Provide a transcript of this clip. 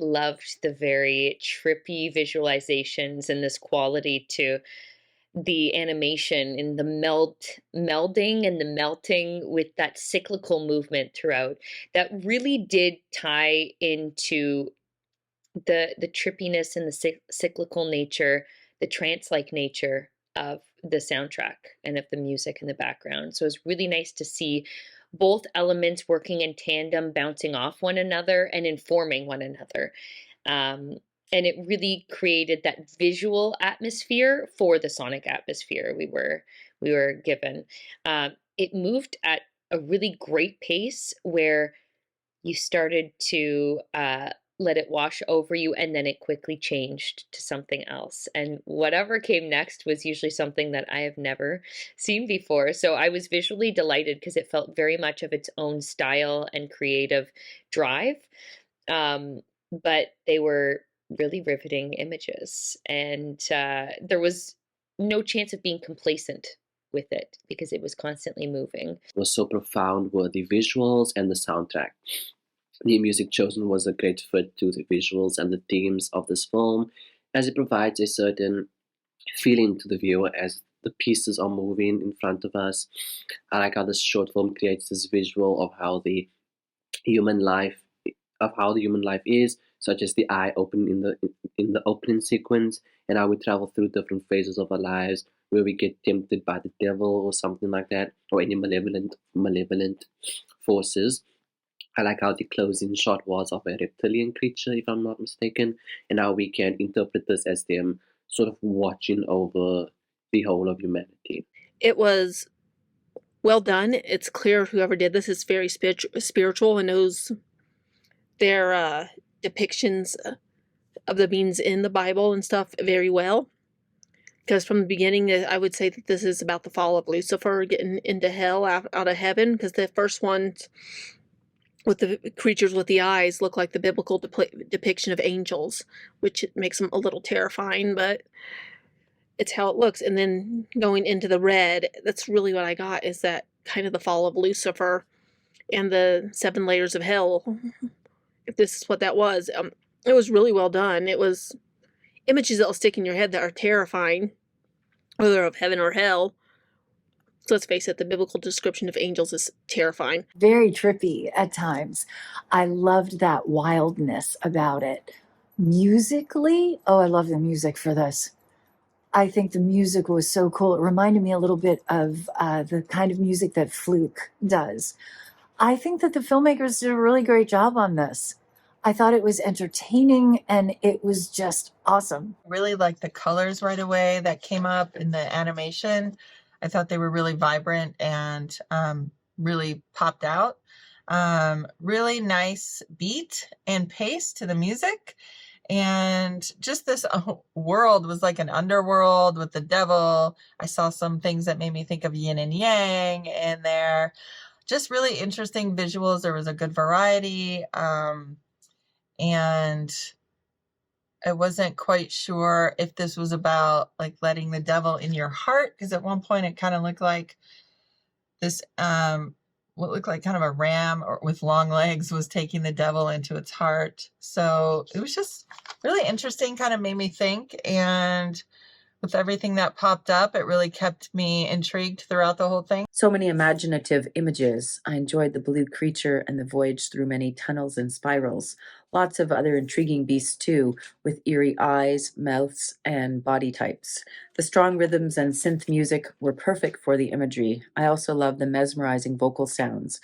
loved the very trippy visualizations and this quality to the animation and the melding and the melting with that cyclical movement throughout that really did tie into the trippiness and the cyclical nature, the trance-like nature of the soundtrack and of the music in the background. So it's really nice to see both elements working in tandem, bouncing off one another and informing one another. Um, and it really created that visual atmosphere for the sonic atmosphere we were given. It moved at a really great pace where you started to let it wash over you, and then it quickly changed to something else. And whatever came next was usually something that I have never seen before. So I was visually delighted because it felt very much of its own style and creative drive. But they were really riveting images, and there was no chance of being complacent with it because it was constantly moving. Was so profound were the visuals and the soundtrack. The music chosen was a great fit to the visuals and the themes of this film, as it provides a certain feeling to the viewer as the pieces are moving in front of us. I like how this short film creates this visual of how the human life is, such as the eye open in the opening sequence, and how we travel through different phases of our lives where we get tempted by the devil or something like that, or any malevolent forces. I like how the closing shot was of a reptilian creature, if I'm not mistaken, and how we can interpret this as them sort of watching over the whole of humanity. It was well done. It's clear whoever did this is very spiritual and knows their depictions of the beings in the Bible and stuff very well. Because from the beginning, I would say that this is about the fall of Lucifer getting into hell out of heaven, because the first one with the creatures with the eyes look like the biblical depiction of angels, which makes them a little terrifying, but it's how it looks. And then going into the red, that's really what I got, is that kind of the fall of Lucifer and the 7 layers of hell, if this is what that was. It was really well done. It was images that will stick in your head that are terrifying, whether of heaven or hell. So let's face it, the biblical description of angels is terrifying. Very trippy at times. I loved that wildness about it. Musically, oh, I love the music for this. I think the music was so cool. It reminded me a little bit of the kind of music that Fluke does. I think that the filmmakers did a really great job on this. I thought it was entertaining and it was just awesome. Really liked the colors right away that came up in the animation. I thought they were really vibrant and really popped out. Really nice beat and pace to the music. And just this world was like an underworld with the devil. I saw some things that made me think of yin and yang in there. Just really interesting visuals. There was a good variety. And I wasn't quite sure if this was about like letting the devil in your heart, because at one point it kind of looked like this, what looked like kind of a ram or with long legs was taking the devil into its heart. So it was just really interesting, kind of made me think. And with everything that popped up, it really kept me intrigued throughout the whole thing. So many imaginative images. I enjoyed the blue creature and the voyage through many tunnels and spirals. Lots of other intriguing beasts too, with eerie eyes, mouths, and body types. The strong rhythms and synth music were perfect for the imagery. I also love the mesmerizing vocal sounds.